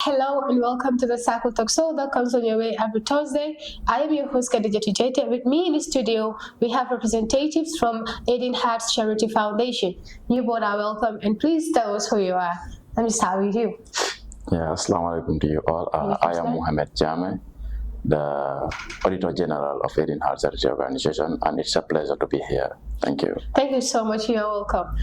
Hello and welcome to the Circle Talk Show that comes on your way every Thursday. I am your host Khadija Tujete. With me in the studio, we have representatives from Aiding Hearts Charity Foundation. You both are welcome, and please tell us who you are. Let me start with you. Yeah, assalamu alaikum to you all. I am Mohamed Jame, the Auditor General of Aiding Hearts Charity Organization, and it's a pleasure to be here. Thank you. Thank you so much. You're welcome.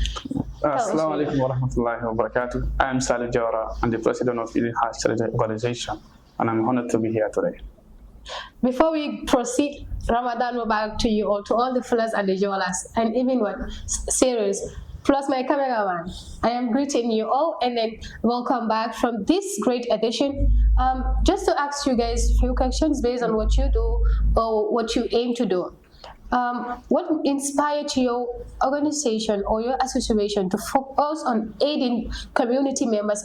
Assalamu alaikum wa rahmatullahi wa barakatuh. I am Salih Jawara. I'm the president of Aiding Hearts Charity Organization, and I'm honored to be here today. Before we proceed, Ramadan Mubarak to you all, to all the fellas and the Jolas, and even what series, plus my cameraman. I am greeting you all, and then welcome back from this great edition. Just to ask you guys a few questions based on what you do or what you aim to do. What inspired your organization or your association to focus on aiding community members,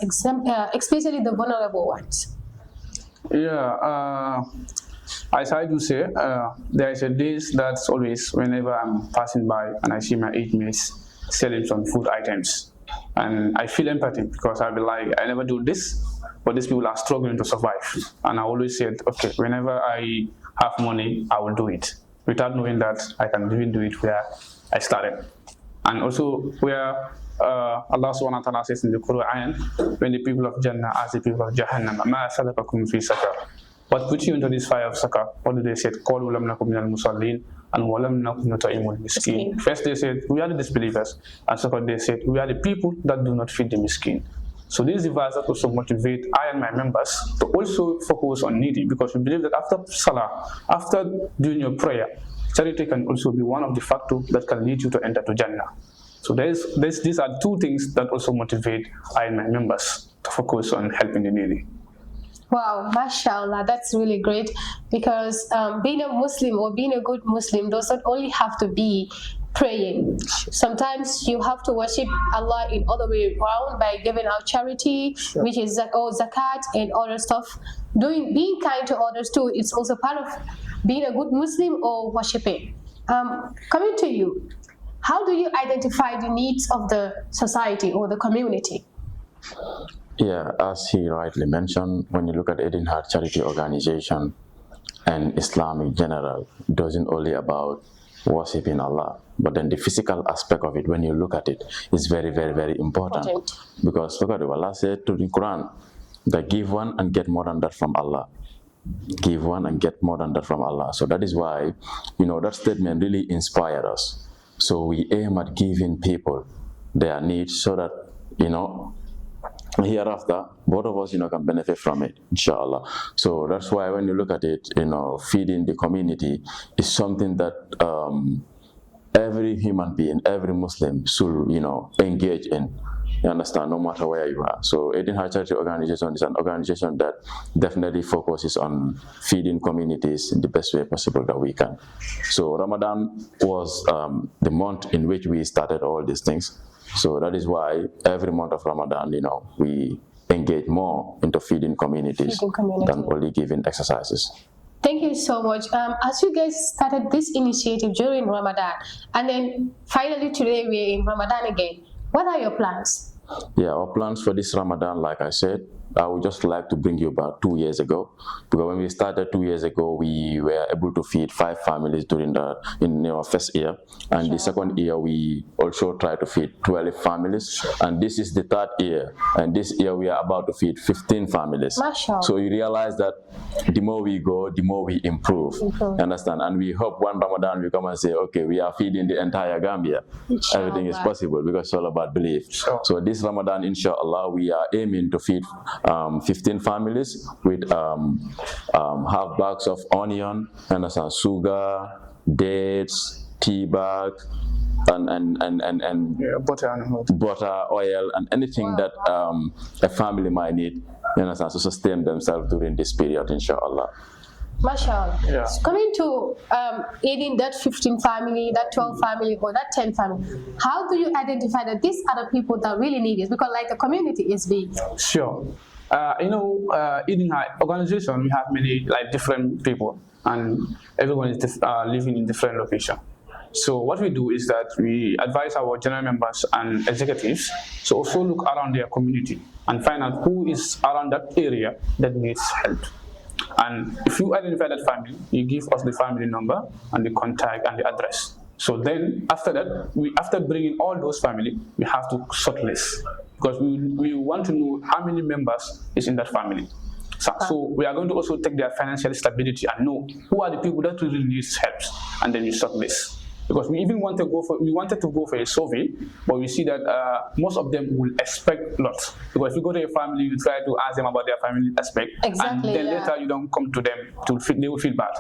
especially the vulnerable ones? Yeah, as I do say, there is a days that's always whenever I'm passing by and I see my aid mates selling some food items, and I feel empathy because I'll be like, I never do this, but these people are struggling to survive. And I always said, okay, whenever I have money, I will do it, without knowing that I can even do it where I started. And also where Allah subhanahu wa ta'ala says in the Quran, when the people of Jannah ask the people of Jahannam, Ma salakakum fi sakar, what put you into this fire of sakar? What did they say? Qalu lam nakum minal musallin and walam nakum nut'imul miskin. First they said, we are the disbelievers, and second they said, we are the people that do not feed the miskin. So this is the verse that also motivate I and my members to also focus on needy, because we believe that after salah, after doing your prayer, charity can also be one of the factors that can lead you to enter to Jannah. So these are two things that also motivate I and my members to focus on helping the needy. Wow, mashallah, that's really great, because being a Muslim or being a good Muslim does not only have to be praying. Sometimes you have to worship Allah in other way around by giving out charity, which is zakat and other stuff. Being kind to others too, it's also part of being a good Muslim or worshiping. Coming to you, how do you identify the needs of the society or the community? Yeah, as he rightly mentioned, when you look at Aiding Hearts Charity Organization and Islam in general, it doesn't only about worshiping Allah, but then the physical aspect of it, when you look at it, is very, very, very important. Because look at what Allah said to the Quran, that give one and get more than that from Allah. Give one and get more than that from Allah. So that is why, that statement really inspired us. So we aim at giving people their needs so that, hereafter, both of us, can benefit from it, inshallah. So that's why when you look at it, feeding the community is something that every human being, every Muslim should, engage in. You understand, no matter where you are. So Aiding Hearts Charity Organization is an organization that definitely focuses on feeding communities in the best way possible that we can. So Ramadan was the month in which we started all these things. So that is why every month of Ramadan, we engage more into feeding communities than only giving exercises. Thank you so much. As you guys started this initiative during Ramadan, and then finally today we're in Ramadan again, what are your plans? Yeah, our plans for this Ramadan, like I said, I would just like to bring you back 2 years ago, because when we started 2 years ago, we were able to feed 5 families during our first year, and the second year we also tried to feed 12 families, and this is the 3rd year, and this year we are about to feed 15 families. So you realize that the more we go, the more we improve. You understand? And we hope one Ramadan we come and say, okay, we are feeding the entire Gambia. Everything is possible because it's all about belief. So this Ramadan, inshallah, we are aiming to feed 15 families with half bags of onion, understand, sugar, dates, tea bag, and butter, oil, and anything that a family might need, you understand, to sustain themselves during this period, inshallah. Mashallah. Yeah. So coming to aiding that 15 family, that 12 family, or that 10 family, how do you identify that these are the people that really need it? Because like the community is big. Sure. In our organization, we have many different people, and everyone is living in different locations. So what we do is that we advise our general members and executives to also look around their community and find out who is around that area that needs help. And if you identify that family, you give us the family number and the contact and the address. So then after that, after bringing all those family, we have to shortlist because we want to know how many members is in that family. So we are going to also take their financial stability and know who are the people that really needs help, and then you shortlist. Because we even wanted to go for a survey, but we see that most of them will expect lots. Because if you go to a family, you try to ask them about their family aspect, and then later you don't come to them, they will feel bad.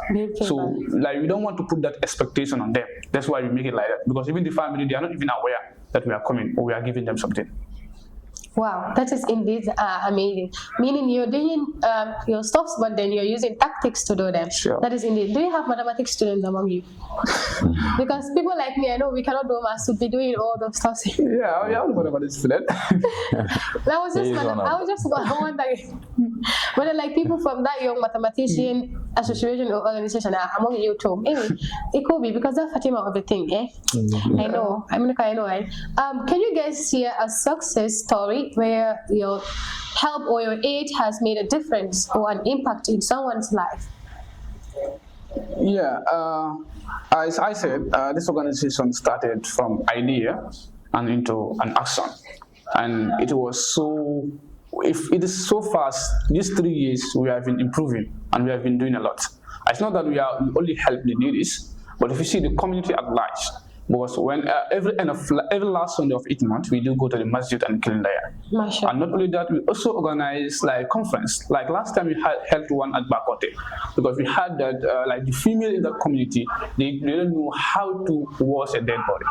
Like we don't want to put that expectation on them. That's why we make it like that. Because even the family, they are not even aware that we are coming or we are giving them something. Wow, that is indeed amazing. Meaning you're doing your stuffs, but then you're using tactics to do them. Sure. That is indeed. Do you have mathematics students among you? Because people like me, I know we cannot do maths to be doing all those stuff. Yeah, I have mathematics student. I was just wondering whether like people from that young mathematician association or organization are among you too. Anyway, it could be because that's Fatima of the thing, eh? I know. I know, right? Can you guys share a success story where your help or your aid has made a difference or an impact in someone's life? Yeah, as I said, this organization started from idea and into an action, and it was so. If it is so fast, these 3 years we have been improving and we have been doing a lot. It's not that we only help the needy, but if you see the community at large. Because when every last Sunday of each month, we do go to the masjid and kill there. And not only that, we also organize like conference. Like last time we held one at Bakote, because we had that like the female in that community, they don't know how to wash a dead body.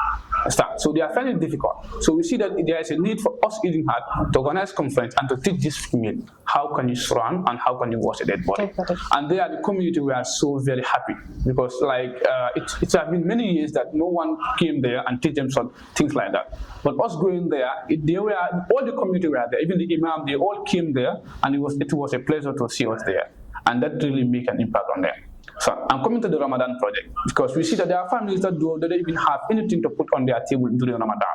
So they are finding it difficult. So we see that there is a need for us eating hard to organize conference and to teach this female how can you surround and how can you wash a dead body. And there, the community, we are so very happy because like it has been many years that no one came there and teach them some things like that. But us going there, all the community were there, even the imam, they all came there, and it was a pleasure to see us there, and that really make an impact on them. So I'm coming to the Ramadan project because we see that there are families that don't even have anything to put on their table during Ramadan.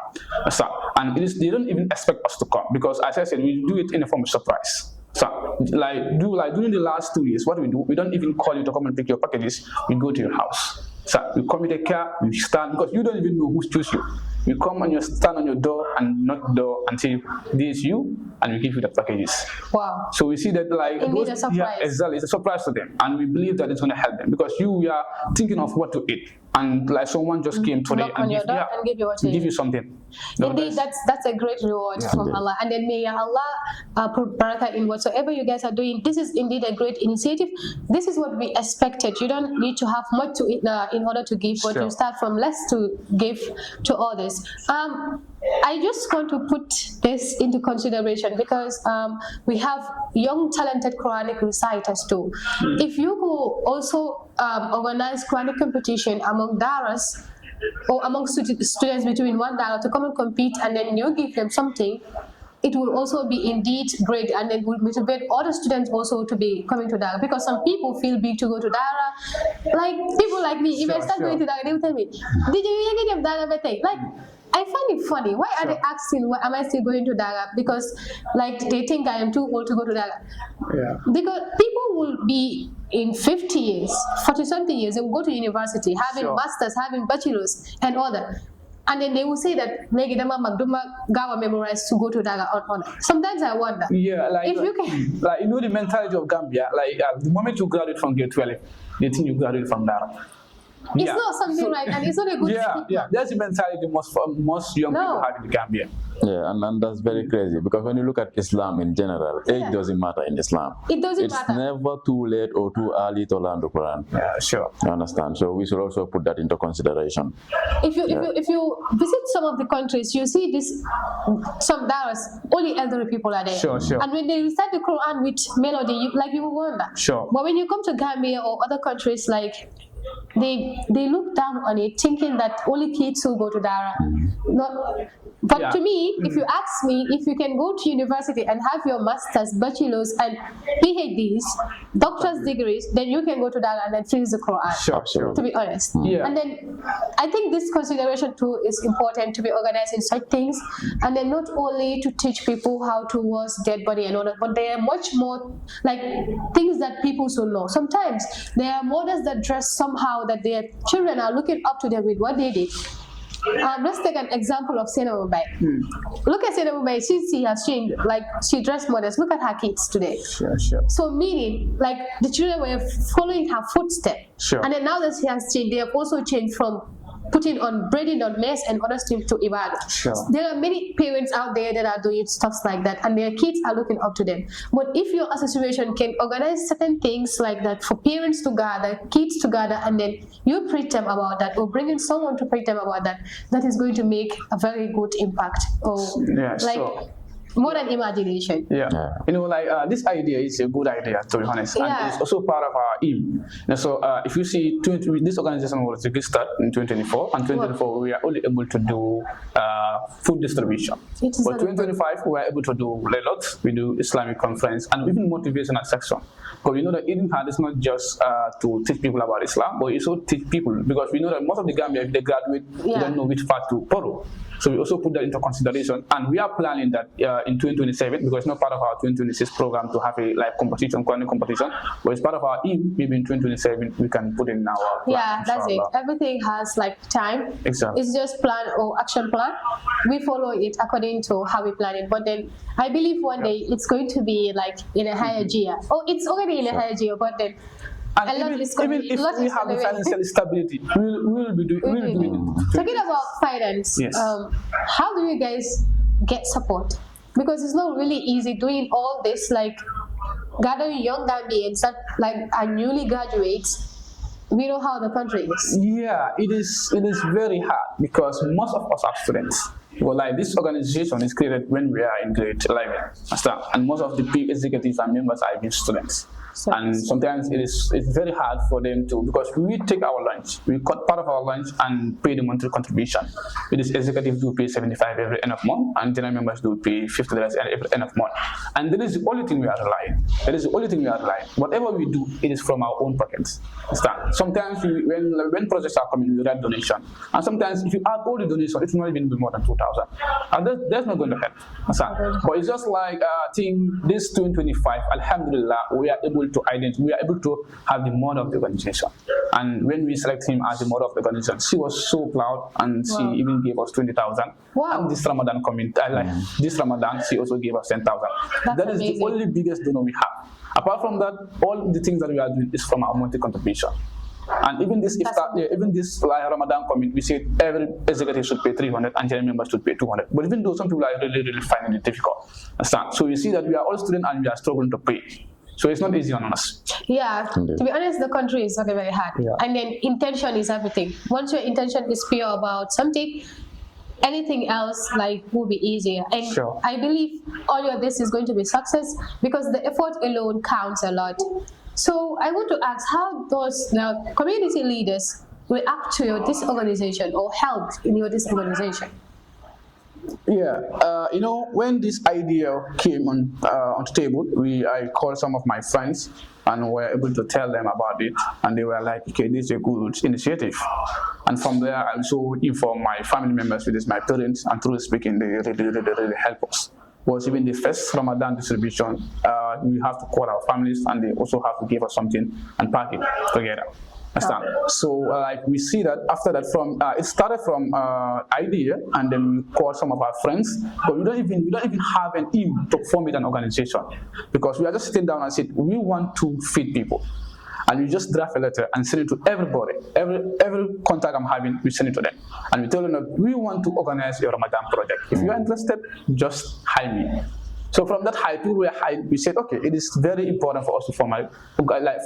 So, and they don't even expect us to come because, as I said, we do it in a form of surprise. So, like during the last 2 years, what we do, we don't even call you to come and pick your packages. We go to your house. So we come with a car, we stand because you don't even know who's choose you. We come and you stand on your door and knock the door and say, "This is you," and we give you the packages. Wow! So we see that like indeed a surprise. Yeah, exactly, it's a surprise to them, and we believe that it's going to help them because we are thinking of what to eat, and like someone just came today and give you something. Indeed, that's a great reward from Allah, and then may Allah put barakah in whatsoever you guys are doing. This is indeed a great initiative. This is what we expected. You don't need to have much to eat in order to give, but you start from less to give to others. I just want to put this into consideration because we have young talented Quranic reciters too. If you could also organize Quranic competition among daras or among students between one dara to come and compete, and then you give them something, it will also be indeed great, and it will motivate other students also to be coming to Dara, because some people feel big to go to Dara. Like people like me, if I start going to Dara, they will tell me, "Did you get Dara better?" Like, I find it funny. Why are they asking, why am I still going to Dara? Because like they think I am too old to go to Dara. Yeah. Because people will be in 50 years, 40-something years, they will go to university, having masters, having bachelors and all that. And then they will say that Negidama Magduma Gawa memorized to go to Daga on. Sometimes I wonder. Yeah, like if you can, like you know the mentality of Gambia, like the moment you graduate from grade 12, they think you graduate from Dara. It's not something like, and it's not a good stigma. Yeah, that's the mentality most young people have in Gambia. Yeah, and that's very crazy because when you look at Islam in general, age doesn't matter in Islam. It doesn't matter. It's never too late or too early to learn the Quran. Yeah, sure. You understand? So we should also put that into consideration. If you visit some of the countries, you see this, some daras, only elderly people are there. Sure. And when they recite the Quran with melody, you will wonder. Sure. But when you come to Gambia or other countries, like they look down on it, thinking that only kids who go to Dara. But Yeah. to me, if you ask me, if you can go to university and have your master's, bachelor's, and PhDs, doctor's degrees, then you can go to that and then finish the Quran. Sure. Absolutely. To be honest. Yeah. And then I think this consideration too is important to be organized in such things, and then not only to teach people how to wash dead body and all that, but there are much more like things that people should know. Sometimes there are mothers that dress somehow that their children are looking up to them with what they did. Let's take an example of Sena Mumbai. Look at Sena Mumbai, she has changed, like she dressed modest. Look at her kids today. Sure. So meaning, like the children were following her footsteps. Sure. And then now that she has changed, they have also changed from putting on braiding on mess and other things to ibadah. Sure. There are many parents out there that are doing stuff like that, and their kids are looking up to them. But if your association can organize certain things like that for parents to gather, kids to gather, and then you preach them about that, or bring in someone to preach them about that, that is going to make a very good impact. Or Yeah, like sure. more than imagination. Yeah. Yeah. This idea is a good idea, to be honest, and Yeah. it's also part of our aim. And so, if you see, this organization was registered in 2024, and 2024 we are only able to do food distribution. It is But 2025 we are able to do a lot. We do Islamic conference and even motivational section. Because we know that eating hard is not just to teach people about Islam, but also teach people, because we know that most of the Gambia, if they graduate, they don't know which path to follow. So we also put that into consideration, and we are planning that in 2027, because it's not part of our 2026 program to have a like competition, Quranic competition, but it's part of our aim. Maybe in 2027 we can put in our plan, Yeah, that's it. inshallah. Everything has like time. Exactly. It's just plan or action plan. We follow it according to how we plan it. But then I believe one day it's going to be like in a higher gear. Oh, it's already in a higher gear, but then And a lot even, is coming. even if a lot we is have the coming. financial stability, we'll be doing it. Talking about finance, Yes. how do you guys get support? Because it's not really easy doing all this, like gathering young Gambians that like are newly graduates. We know how the country is. Yeah, it is very hard because most of us are students. Well, like this organization is created when we are in grade 11, understand? And most of the peak executives and members are even students. So- And sometimes it's very hard for them to, because we take our lunch, we cut part of our lunch and pay the monthly contribution. It is executives do pay 75 every end of month, and general members do pay $50 every end of month. And that is the only thing we are relying. That is the only thing we are relying. Whatever we do, it is from our own pockets. Understand? Sometimes when projects are coming, we write donation, and sometimes if you add all the donation, it will not even be more than 2,000, and that's not going to help. Understand? But it's just like I think this 2025, Alhamdulillah, we are able to have the mother of the organization. And when we select him as the mother of the organization, she was so proud, and Wow. she even gave us 20,000. Wow. And this Ramadan this Ramadan, she also gave us 10,000. That's That is amazing. the only biggest donor we have. Apart from that, all the things that we are doing is from our monthly contribution. And even this like Ramadan comment, we said every executive should pay 300 and general members should pay 200. But even though some people are really finding it difficult, understand? So you see that we are all students and we are struggling to pay. So it's not easy on us. Yeah, Indeed. to be honest, the country is very, very hard. Yeah. And then intention is everything. Once your intention is pure about something, anything else like will be easier. And Sure. I believe all of this is going to be success because the effort alone counts a lot. So I want to ask, how does the community leaders react to this organization or help in your disorganization? Yeah, when this idea came on the table, I called some of my friends and were able to tell them about it, and they were like, okay, this is a good initiative. And from there, I also informed my family members, which is my parents, and through speaking, they really help us. Was even the first Ramadan distribution, we have to call our families, and they also have to give us something and pack it together. Understand? So like we see that after that, from it started from idea, and then we called some of our friends, but we don't even have an aim to form it an organization, because we are just sitting down and said we want to feed people. And we just draft a letter and send it to everybody. Every contact I'm having, we send it to them. And we tell them that we want to organize a Ramadan project. If you are interested, just hire me. So from that high to where high, we said, okay, it is very important for us to form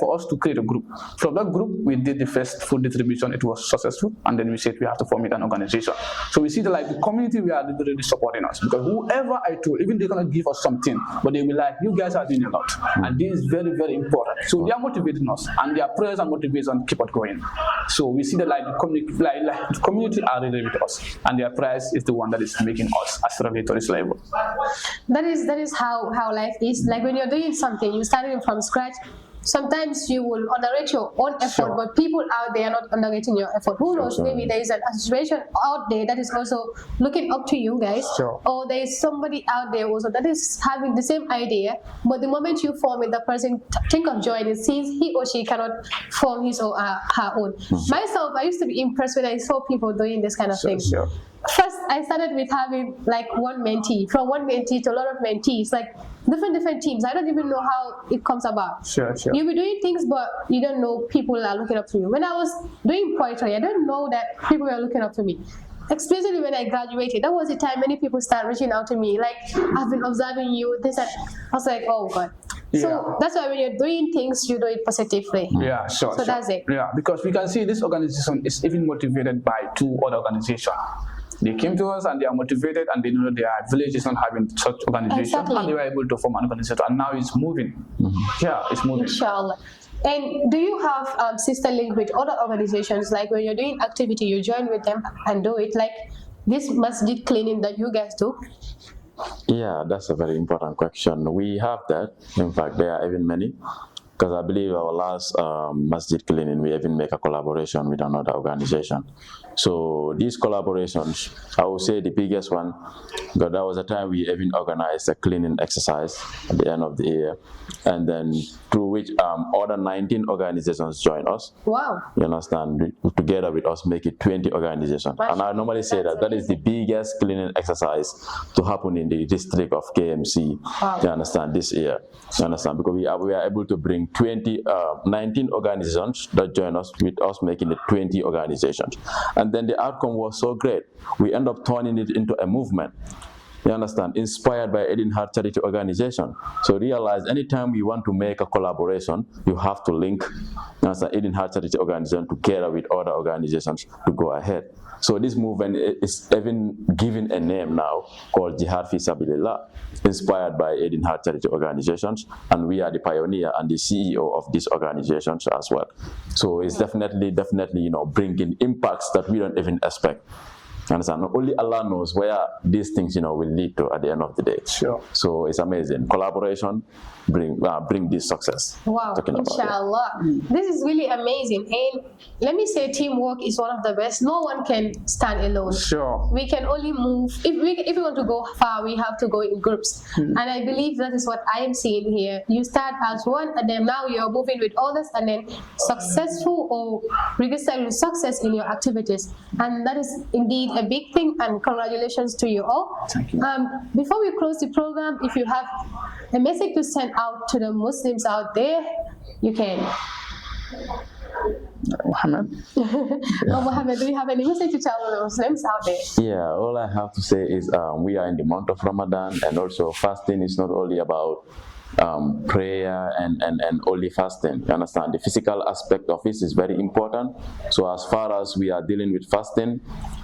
for us to create a group. From that group, we did the first food distribution. It was successful, and then we said we have to form an organization. So we see that the community we are really supporting us, because whoever I told, even they're gonna give us something, but they will like, you guys are doing a lot, and this is very, very important. So they are motivating us, and their prayers and motivation keep us going. So we see that the community are really with us, and their prayers is the one that is making us accelerate to this level. That is how life is. Like when you're doing something, you're starting from scratch. Sometimes you will underrate your own effort, but people out there are not underrating your effort. Who knows, maybe there is a situation out there that is also looking up to you guys, or there is somebody out there also that is having the same idea, but the moment you form it, the person think of joining, sees he or she cannot form his or her own. Myself, I used to be impressed when I saw people doing this kind of thing. First, I started with having like one mentee, from one mentee to a lot of mentees, like different teams. I don't even know how it comes about. You'll be doing things, but you don't know people are looking up to you. When I was doing poetry, I didn't know that people were looking up to me. Especially when I graduated, that was the time many people started reaching out to me, like, I've been observing you, this and I was like, oh God. So that's why when you're doing things, you do it positively. So that's it. Because we can see this organization is even motivated by two other organizations. They came to us and they are motivated, and they know their village is not having such organization, and they were able to form an organization, and now it's moving. It's moving. Inshallah. And do you have sister link with other organizations? Like when you're doing activity, you join with them and do it, like this masjid cleaning that you guys do? Yeah, that's a very important question. We have that. In fact, there are even many. Because I believe our last masjid cleaning, we even make a collaboration with another organization. So these collaborations, I would say the biggest one, because there was a time we even organized a cleaning exercise at the end of the year, and then through which other 19 organizations joined us. Wow. You understand? Together with us, make it 20 organizations. And I normally say that is the biggest cleaning exercise to happen in the district of KMC. Wow. You understand? This year. You understand? Because we are able to bring 19 organizations that join us, with us making it 20 organizations. And then the outcome was so great. We end up turning it into a movement. You understand? Inspired by Eden Heart Charity Organization. So realize anytime we want to make a collaboration, you have to link, you understand, Eden Heart Charity Organization together with other organizations to go ahead. So this movement is even given a name now called Jihad Fi Sabilillah, inspired by Eden Heart Charity Organizations, and we are the pioneer and the CEO of these organizations as well. So it's definitely, bringing impacts that we don't even expect. Understand? Only Allah knows where these things, will lead to at the end of the day. So it's amazing. Collaboration bring this success. Wow, inshallah. This is really amazing. And let me say, teamwork is one of the best. No one can stand alone. We can only move. If we want to go far, we have to go in groups. And I believe that is what I am seeing here. You start as one, and then now you're moving with others, and then successful or registering success in your activities. And that is indeed a big thing, and congratulations to you all. Thank you. Before we close the program, if you have a message to send out to the Muslims out there, you can. Mohammed? Mohammed, do you have any message to tell the Muslims out there? Yeah, all I have to say is we are in the month of Ramadan, and also fasting is not only about prayer and only fasting. You understand? The physical aspect of it is very important. So as far as we are dealing with fasting,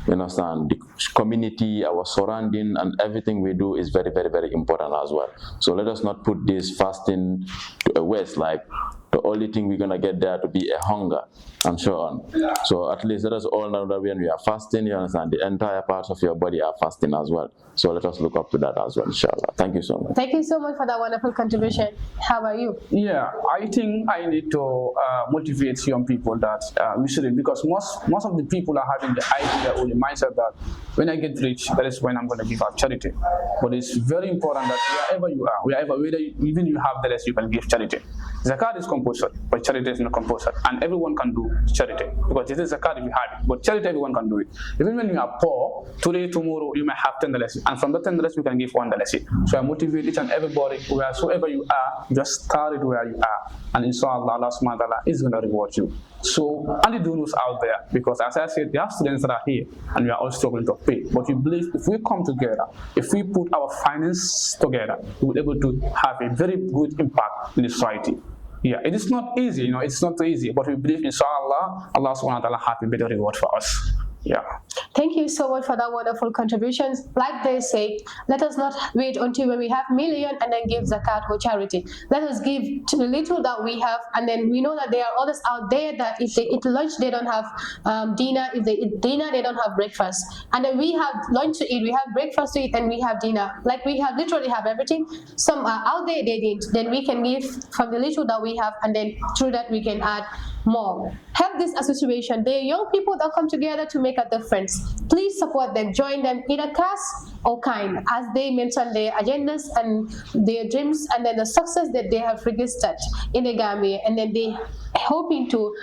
you understand, the community, our surrounding, and everything we do is very, very, very important as well. So let us not put this fasting to a waste, like the only thing we're gonna get there to be a hunger and so on. So at least let us all know that when we are fasting, you understand, the entire parts of your body are fasting as well. So let us look up to that as well, inshallah. Thank you so much. Thank you so much for that wonderful contribution. How about you? Yeah, I think I need to motivate young people that we shouldn't, because most of the people are having the idea or the mindset that when I get rich, that is when I'm going to give out charity. But it's very important that wherever you are, whether even you have the less, you can give charity. Zakat is compulsory, but charity is not compulsory, and everyone can do charity, because it is zakat if you have it, but charity everyone can do it. Even when you are poor, today, tomorrow, you may have $10, and from that $10 you can give $1. So I motivate each and everybody, wheresoever you are, just start it where you are. and inshallah Allah subhanahu wa ta'ala is going to reward you. So, and the donors out there, because as I said, there are students that are here and we are all struggling to pay. But we believe if we come together, if we put our finance together, we will be able to have a very good impact in the society. Yeah, it is not easy, it's not easy, but we believe inshallah, Allah subhanahu wa ta'ala have a better reward for us. Yeah. Thank you so much for that wonderful contributions. Like they say, let us not wait until when we have million and then give zakat or charity. Let us give to the little that we have, and then we know that there are others out there that if they eat lunch, they don't have dinner. If they eat dinner, they don't have breakfast. And then we have lunch to eat, we have breakfast to eat, and we have dinner. Like we have literally have everything. Some are out there, they didn't. Then we can give from the little that we have, and then through that we can add more. Help this association. They are young people that come together to make a difference. Please support them, join them, either class or kind, as they mention their agendas and their dreams, and then the success that they have registered in the Gambia, and then they hoping to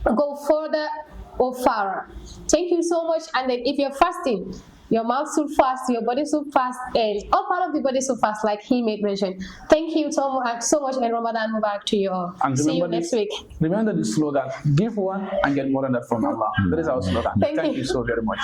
go further or farther. Thank you so much. And then if you're fasting, your mouth should fast, your body should fast, and all part of the body should fast, like he made mention. Thank you so much, and Ramadan Mubarak to you all. And see you next week. Remember the slogan: give one and get more than that from Allah. That is our slogan. Thank you so very much.